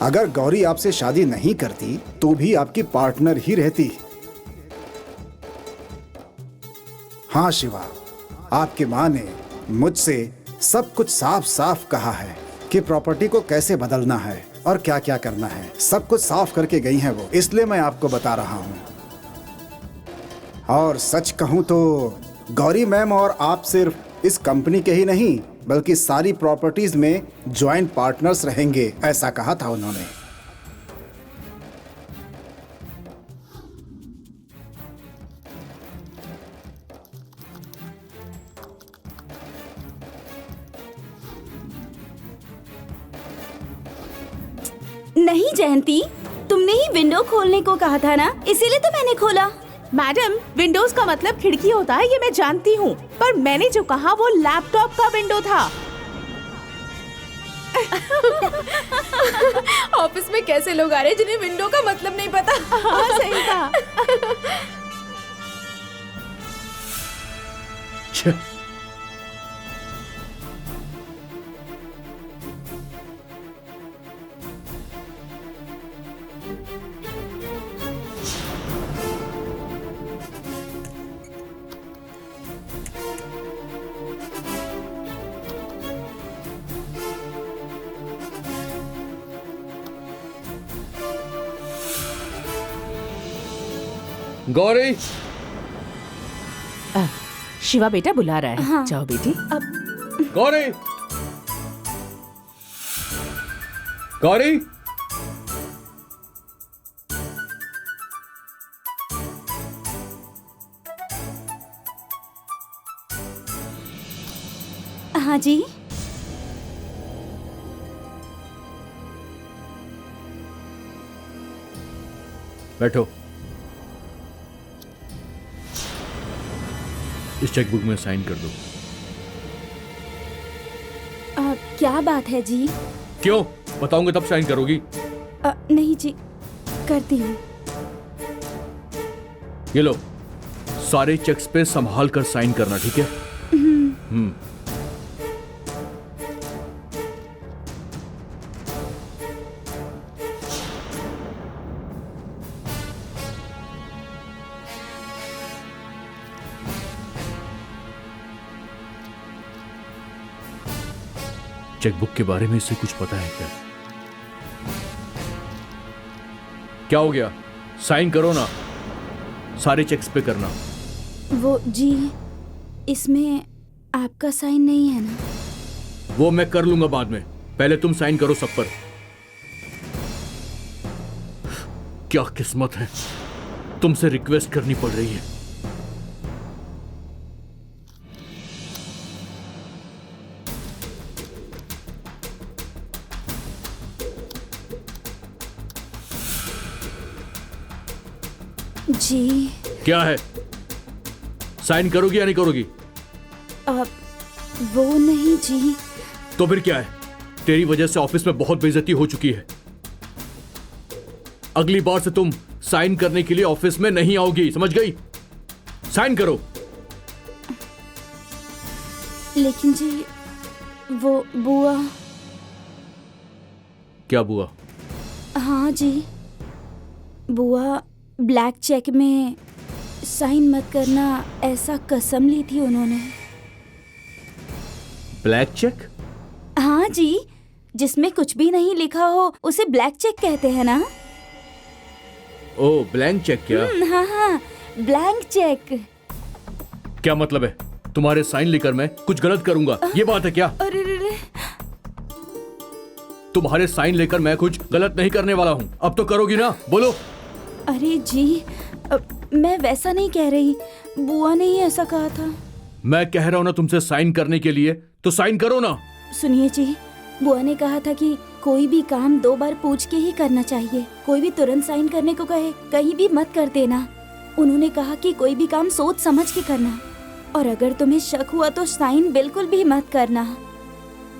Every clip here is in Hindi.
अगर गौरी आपसे शादी नहीं करती तो भी आपकी पार्टनर ही रहती। हाँ शिवा, आपकी माँ ने मुझसे सब कुछ साफ साफ कहा है कि प्रॉपर्टी को कैसे बदलना है और क्या क्या करना है। सब कुछ साफ करके गई हैं वो, इसलिए मैं आपको बता रहा हूँ। और सच कहूँ तो गौरी मैम और आप सिर्फ इस कंपनी के ही नहीं बल्कि सारी प्रॉपर्टीज में जॉइंट पार्टनर्स रहेंगे, ऐसा कहा था उन्होंने। नहीं जयंती, तुमने ही विंडो खोलने को कहा था ना, इसीलिए तो मैंने खोला। मैडम, विंडोज का मतलब खिड़की होता है, ये मैं जानती हूँ, पर मैंने जो कहा वो लैपटॉप का विंडो था। ऑफिस में कैसे लोग आ रहे हैं जिन्हें विंडो का मतलब नहीं पता। हाँ, सही कहा। गौरी, शिवा बेटा बुला रहा है। हाँ। जाओ बेटी। गौरी, गौरी, हाँ जी। बैठो। इस चेकबुक में साइन कर दो। क्या बात है जी? क्यों? बताऊंगा तब साइन करोगी। नहीं जी, करती हूँ। ये लो, सारे चेक्स पे संभाल कर साइन करना, ठीक है? चेकबुक के बारे में इससे कुछ पता है क्या? क्या हो गया? साइन करो ना, सारे चेक्स पे करना। वो जी, इसमें आपका साइन नहीं है ना? वो मैं कर लूंगा बाद में, पहले तुम साइन करो सब पर। क्या किस्मत है, तुमसे रिक्वेस्ट करनी पड़ रही है। जी। क्या है? साइन करोगी या नहीं करोगी? वो नहीं जी। तो फिर क्या है? तेरी वजह से ऑफिस में बहुत बेइज्जती हो चुकी है। अगली बार से तुम साइन करने के लिए ऑफिस में नहीं आओगी, समझ गई? साइन करो। लेकिन जी, वो बुआ। क्या बुआ? हाँ जी, बुआ ब्लैक चेक में साइन मत करना ऐसा कसम ली थी उन्होंने। Black check? हाँ जी, जिसमें कुछ भी नहीं लिखा हो उसे ब्लैक चेक कहते हैं ना? ओ, ब्लैंक चेक क्या? हाँ हाँ, ब्लैंक चेक। क्या मतलब है? तुम्हारे साइन लेकर मैं कुछ गलत करूंगा, ये बात है क्या? अरे रे रे। तुम्हारे साइन लेकर मैं कुछ गलत नहीं करने वाला हूँ। अब तो करोगी ना? बोलो। अरे जी, मैं वैसा नहीं कह रही, बुआ ने ही ऐसा कहा था। मैं कह रहा हूं ना तुमसे साइन करने के लिए, तो साइन करो ना। सुनिए जी, बुआ ने कहा था कि कोई भी काम 2 बार पूछ के ही करना चाहिए। कोई भी तुरंत साइन करने को कहे कहीं भी मत कर देना। उन्होंने कहा कि कोई भी काम सोच समझ के करना, और अगर तुम्हें शक हुआ तो साइन बिल्कुल भी मत करना।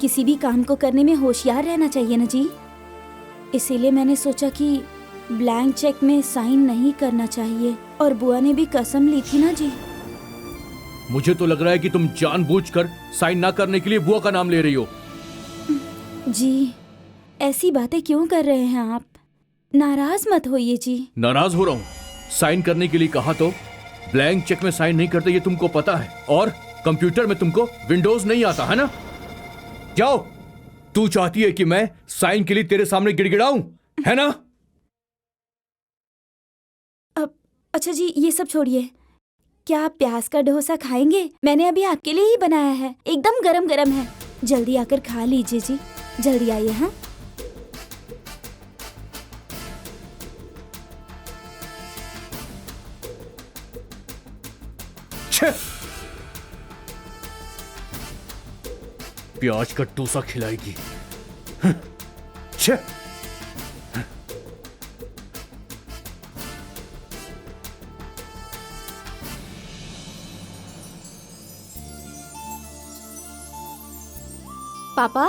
किसी भी काम को करने में होशियार रहना चाहिए ना जी। इसीलिए मैंने सोचा कि ब्लैंक चेक में साइन नहीं करना चाहिए, और बुआ ने भी कसम ली थी ना जी। मुझे तो लग रहा है कि तुम जानबूझकर साइन ना करने के लिए बुआ का नाम ले रही हो। जी, ऐसी बातें क्यों कर रहे हैं आप? नाराज मत होइए जी। नाराज हो रहा हूँ? साइन करने के लिए कहा तो ब्लैंक चेक में साइन नहीं करते, ये तुमको पता है। और कंप्यूटर में तुमको विंडोज नहीं आता है ना? जाओ, तू चाहती है कि मैं साइन के लिए तेरे सामने गिड़गिड़ाऊं, है ना? अब अच्छा जी, ये सब छोड़िए। क्या आप प्याज का डोसा खाएंगे? मैंने अभी आपके लिए ही बनाया है, एकदम गरम गरम है। जल्दी आकर खा लीजिए जी, जल्दी आइए। हाँ, प्याज का डोसा खिलाएगी। छे! पापा,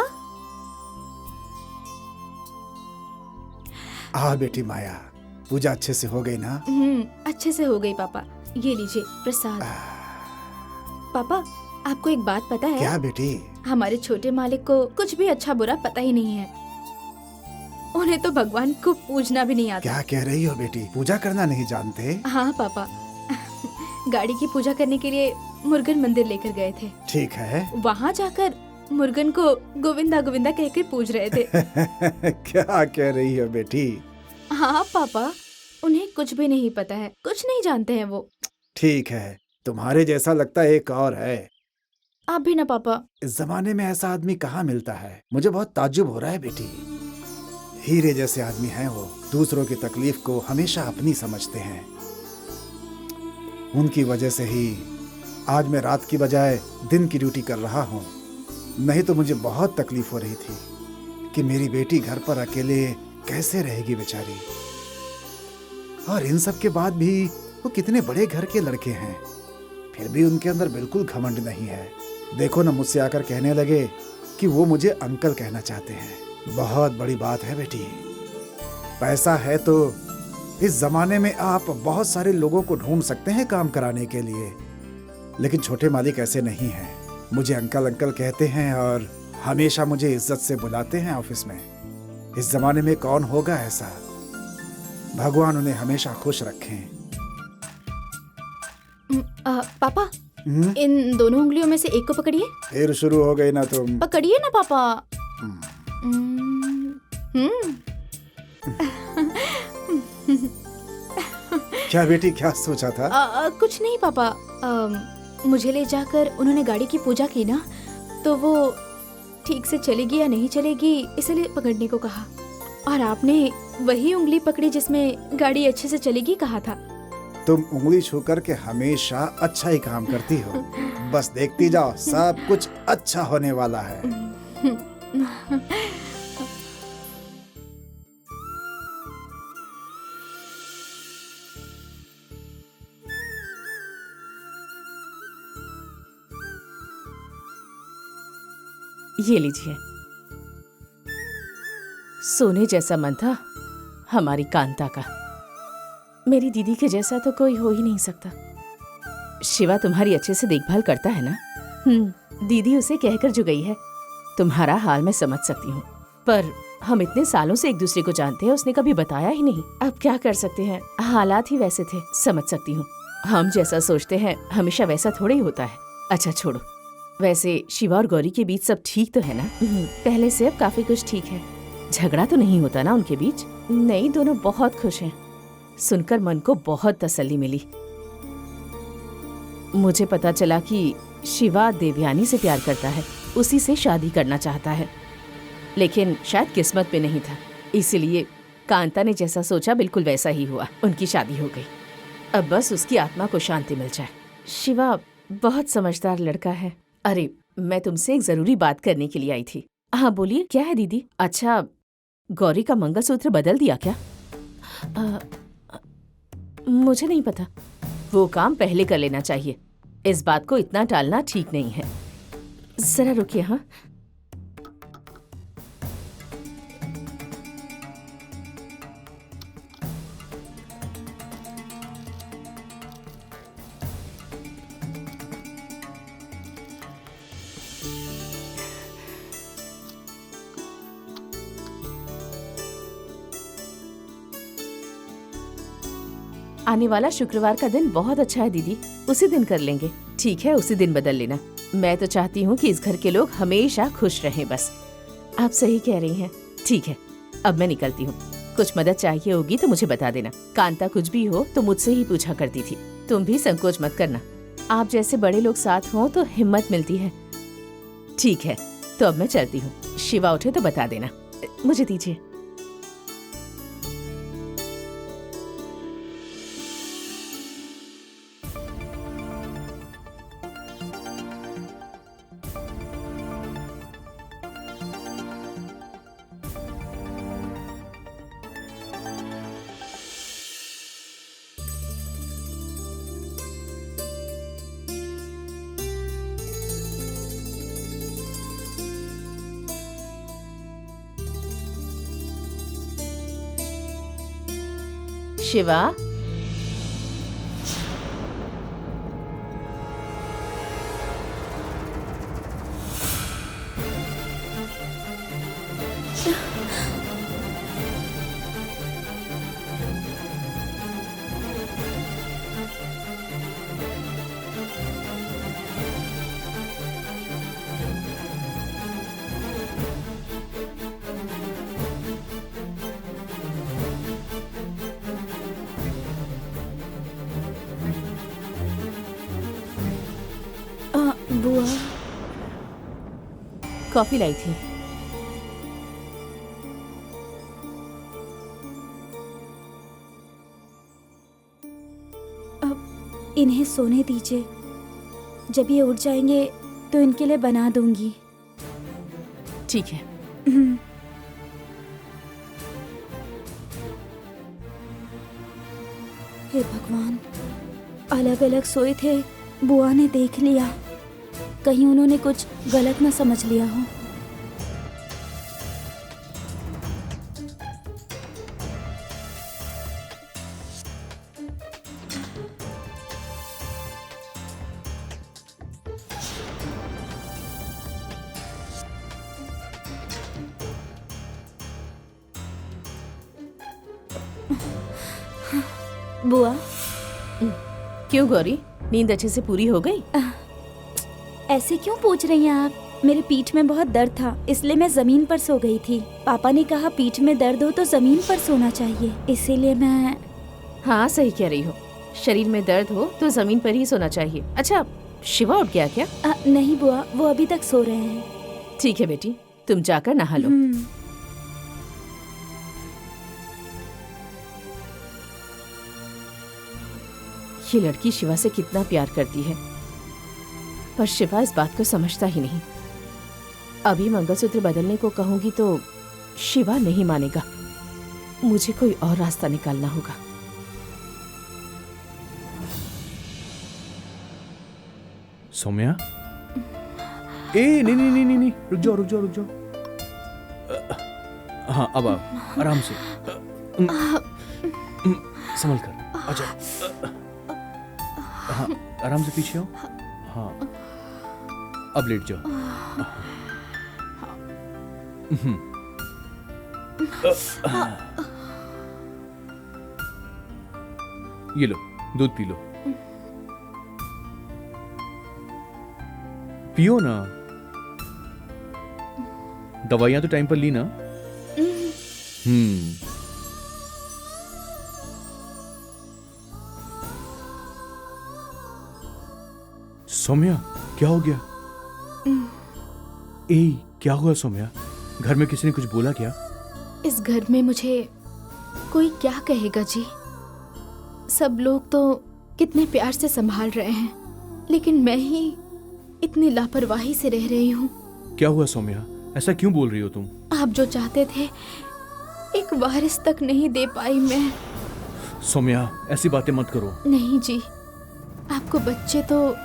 हाँ बेटी माया, पूजा अच्छे से हो गई ना? अच्छे से हो गई पापा। ये लीजिए प्रसाद। पापा, आपको एक बात पता है? क्या बेटी? हमारे छोटे मालिक को कुछ भी अच्छा बुरा पता ही नहीं है। उन्हें तो भगवान को पूजना भी नहीं आता। क्या कह रही हो बेटी? पूजा करना नहीं जानते? हाँ पापा, गाड़ी की पूजा करने के लिए मुर्गन मंदिर लेकर गए थे। ठीक है। वहाँ जाकर मुर्गन को गोविंदा गोविंदा कहकर पूज रहे थे। क्या कह रही हो बेटी? हाँ पापा, उन्हें कुछ भी नहीं पता है, कुछ नहीं जानते हैं वो। ठीक है, तुम्हारे जैसा लगता है एक और है। आप भी ना पापा। इस जमाने में ऐसा आदमी कहाँ मिलता है? मुझे बहुत ताज्जुब हो रहा है बेटी। हीरे जैसे आदमी हैं वो, दूसरों की तकलीफ को हमेशा अपनी समझते हैं। उनकी वजह से ही आज मैं रात की बजाय दिन की ड्यूटी कर रहा हूँ। नहीं तो मुझे बहुत तकलीफ हो रही थी कि मेरी बेटी घर पर अकेले कैसे रहेगी बेचारी। और इन सब के बाद भी वो कितने बड़े घर के लड़के हैं, फिर भी उनके अंदर बिल्कुल घमंड नहीं है। देखो ना, मुझसे आकर कहने लगे कि वो मुझे अंकल कहना चाहते हैं। बहुत बड़ी बात है बेटी। पैसा है तो इस जमाने में आप बहुत सारे लोगों को ढूंढ सकते हैं काम कराने के लिए, लेकिन छोटे मालिक ऐसे नहीं हैं। मुझे अंकल अंकल कहते हैं और हमेशा मुझे इज्जत से बुलाते हैं ऑफिस में। इस जमाने में कौन होगा ऐसा? भगवान उन्हें हमेशा खुश रखें। पापा, इन दोनों उंगलियों में से एक को पकड़िए। फिर शुरू हो गई ना तुम। पकड़िए ना पापा। क्या बेटी, क्या सोचा था? कुछ नहीं पापा। मुझे ले जाकर उन्होंने गाड़ी की पूजा की ना, तो वो ठीक से चलेगी या नहीं चलेगी इसलिए पकड़ने को कहा। और आपने वही उंगली पकड़ी जिसमें गाड़ी अच्छे से चलेगी कहा था। तुम उंगली छू करके हमेशा अच्छा ही काम करती हो। बस देखती जाओ, सब कुछ अच्छा होने वाला है। ये लीजिए। सोने जैसा मन था हमारी कांता का। मेरी दीदी के जैसा तो कोई हो ही नहीं सकता। शिवा तुम्हारी अच्छे से देखभाल करता है ना? दीदी उसे कहकर जो गई है। तुम्हारा हाल मैं समझ सकती हूँ, पर हम इतने सालों से एक दूसरे को जानते हैं, उसने कभी बताया ही नहीं। अब क्या कर सकते हैं, हालात ही वैसे थे। समझ सकती हूँ, हम जैसा सोचते हैं हमेशा वैसा थोड़ा ही होता है। अच्छा छोड़ो, वैसे शिवा और गौरी के बीच सब ठीक तो है ना? पहले से अब काफी कुछ ठीक है। झगड़ा तो नहीं होता ना उनके बीच? नहीं, दोनों बहुत खुश हैं। सुनकर मन को बहुत तसल्ली मिली। मुझे पता चला कि शिवा देवयानी से प्यार करता है, उसी से शादी करना चाहता है, लेकिन शायद किस्मत में नहीं था। इसीलिए कांता ने जैसा सोचा बिल्कुल वैसा ही हुआ, उनकी शादी हो गई। अब बस उसकी आत्मा को शांति मिल जाए। शिवा बहुत समझदार लड़का है। अरे, मैं तुमसे एक जरूरी बात करने के लिए आई थी। हाँ बोलिए, क्या है दीदी? अच्छा, गौरी का मंगलसूत्र बदल दिया क्या? मुझे नहीं पता। वो काम पहले कर लेना चाहिए। इस बात को इतना टालना ठीक नहीं है। जरा रुकिए। हाँ, आने वाला शुक्रवार का दिन बहुत अच्छा है दीदी, उसी दिन कर लेंगे। ठीक है, उसी दिन बदल लेना। मैं तो चाहती हूँ कि इस घर के लोग हमेशा खुश रहें बस। आप सही कह रही हैं। ठीक है, अब मैं निकलती हूँ। कुछ मदद चाहिए होगी तो मुझे बता देना। कांता कुछ भी हो तो मुझसे ही पूछा करती थी। तुम भी संकोच मत करना। आप जैसे बड़े लोग साथ हों तो हिम्मत मिलती है। ठीक है, तो अब मैं चलती हूँ। शिवा उठे तो बता देना। मुझे दीजिए। शिवा, बुआ, कॉफी लाई थी। अब इन्हें सोने दीजिए। जब ये उठ जाएंगे तो इनके लिए बना दूंगी। ठीक है। हे भगवान, अलग अलग सोए थे, बुआ ने देख लिया। कहीं उन्होंने कुछ गलत ना समझ लिया हो। बुआ, क्यों गौरी, नींद अच्छे से पूरी हो गई? ऐसे क्यों पूछ रही हैं आप? मेरे पीठ में बहुत दर्द था, इसलिए मैं जमीन पर सो गई थी। पापा ने कहा पीठ में दर्द हो तो जमीन पर सोना चाहिए, इसीलिए मैं। हाँ, सही कह रही हो। शरीर में दर्द हो तो जमीन पर ही सोना चाहिए। अच्छा, शिवा उठ गया क्या? नहीं बुआ, वो अभी तक सो रहे हैं। ठीक है बेटी, तुम जाकर नहा लो। ये लड़की शिवा से कितना प्यार करती है, पर शिवा इस बात को समझता ही नहीं। अभी मंगलसूत्र बदलने को कहूंगी तो शिवा नहीं मानेगा। मुझे कोई और रास्ता निकालना होगा। सौम्या, ए नहीं नहीं नहीं नहीं नहीं, रुक जाओ रुक जाओ रुक जाओ। हाँ, अब आप आराम से संभल कर आ जाओ। हाँ, आराम से पीछे आओ। हाँ, अब लेट जाओ। ये लो, दूध पी लो। पियो ना। दवाइयां तो टाइम पर ली ना? सौम्या, क्या हो गया? क्या हुआ सौम्या? घर में किसी ने कुछ बोला क्या? इस घर में मुझे कोई क्या कहेगा जी। सब लोग तो कितने प्यार से संभाल रहे हैं, लेकिन मैं ही इतनी लापरवाही से रह रही हूँ। क्या हुआ सौम्या? ऐसा क्यों बोल रही हो तुम? आप जो चाहते थे, एक वारिस तक नहीं दे पाई मैं। सौम्या, ऐसी बातें मत करो। नहीं जी, आपको बच्चे तो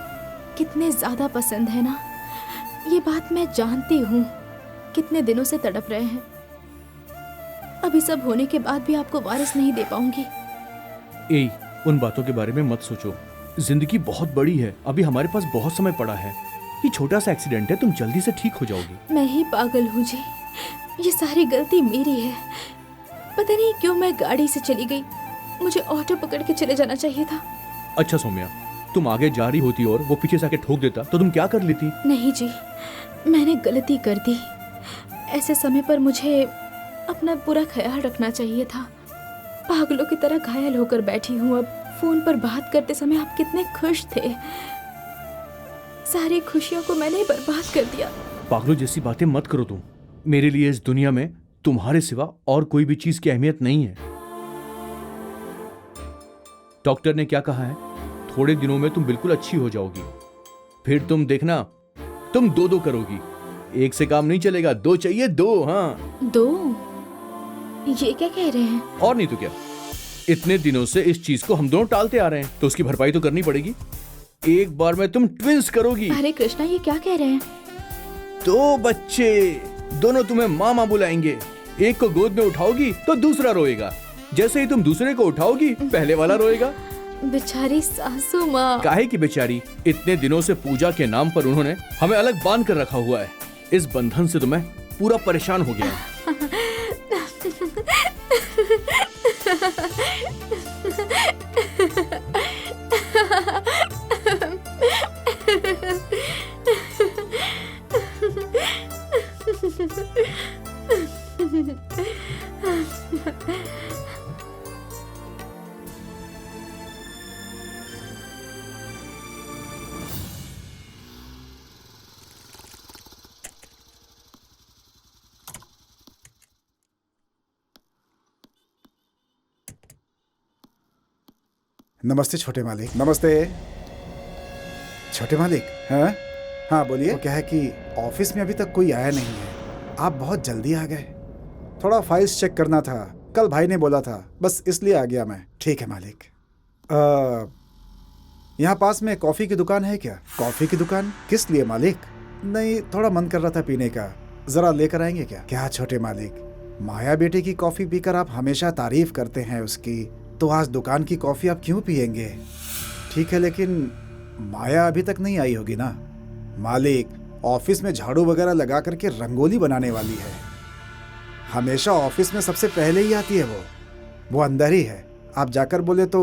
कितने ज्यादा पसंद है ना, ये बात मैं जानती हूँ। कितने दिनों से तड़प रहे हैं। अभी सब होने के बाद भी आपको वारिस नहीं दे पाऊंगी। उन बातों के बारे में मत सोचो। जिंदगी बहुत बड़ी है, अभी हमारे पास बहुत समय पड़ा है। ये छोटा सा एक्सीडेंट है, तुम जल्दी से ठीक हो जाओगी। मैं ही पागल हूँ जी, ये सारी गलती मेरी है। पता नहीं क्यों मैं गाड़ी से चली गई। मुझे ऑटो पकड़ के चले जाना चाहिए था। अच्छा सौम्या, तुम आगे जा रही होती और वो पीछे से आके ठोक देता तो तुम क्या कर लेती? नहीं जी, मैंने गलती कर दी। ऐसे समय पर मुझे अपना पूरा ख्याल रखना चाहिए था। पागलों की तरह घायल होकर बैठी हूँ। अब फोन पर बात करते समय आप कितने खुश थे। सारी खुशियों को मैंने बर्बाद कर दिया। पागलों जैसी बातें मत करो तुम। मेरे लिए इस दुनिया में तुम्हारे सिवा और कोई भी चीज की अहमियत नहीं है। डॉक्टर ने क्या कहा है? थोड़े दिनों में तुम बिल्कुल अच्छी हो जाओगी। फिर तुम देखना, तुम दो करोगी। एक से काम नहीं चलेगा, दो चाहिए, दो। हाँ, 2? ये क्या कह रहे हैं? और नहीं तो क्या। इतने दिनों से इस चीज को हम दोनों टालते आ रहे हैं, तो उसकी भरपाई तो करनी पड़ेगी। एक बार में तुम ट्विंस करोगी। अरे कृष्णा, ये क्या कह रहे हैं? 2 बच्चे, दोनों तुम्हें मामा बुलाएंगे। एक को गोद में उठाओगी तो दूसरा रोएगा। जैसे ही तुम दूसरे को उठाओगी, पहले वाला रोएगा। बेचारी सासू माँ। काहे की बेचारी? इतने दिनों से पूजा के नाम पर उन्होंने हमें अलग बांध कर रखा हुआ है। इस बंधन से तो मैं पूरा परेशान हो गया हूं। नमस्ते छोटे मालिक। नमस्ते छोटे मालिक। हाँ हाँ बोलिए। क्या है कि ऑफिस में अभी तक कोई आया नहीं है। आप बहुत जल्दी आ गए। थोड़ा फाइल्स चेक करना था, कल भाई ने बोला था, बस इसलिए आ गया मैं। ठीक है मालिक। यहाँ पास में कॉफ़ी की दुकान है क्या? कॉफ़ी की दुकान किस लिए मालिक? नहीं, थोड़ा मन कर रहा था पीने का, ज़रा लेकर आएंगे क्या? क्या छोटे मालिक, माया बेटे की कॉफ़ी पीकर आप हमेशा तारीफ करते हैं उसकी, तो आज दुकान की कॉफ़ी आप क्यों पियेंगे? ठीक है, लेकिन माया अभी तक नहीं आई होगी ना? मालिक ऑफिस में झाड़ू वगैरह लगा करके रंगोली बनाने वाली है। हमेशा ऑफिस में सबसे पहले ही आती है वो अंदर ही है। आप जाकर बोले तो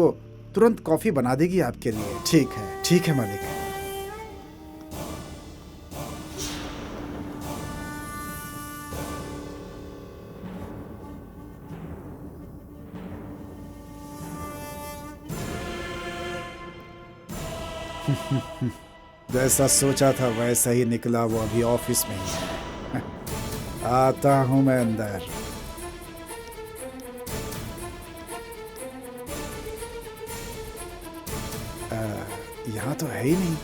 तुरंत कॉफ़ी बना देगी आपके लिए। ठीक है मालिक। जैसा सोचा था वैसा ही निकला, वो अभी ऑफिस में ही है। आता हूं मैं अंदर। यहाँ तो है ही नहीं।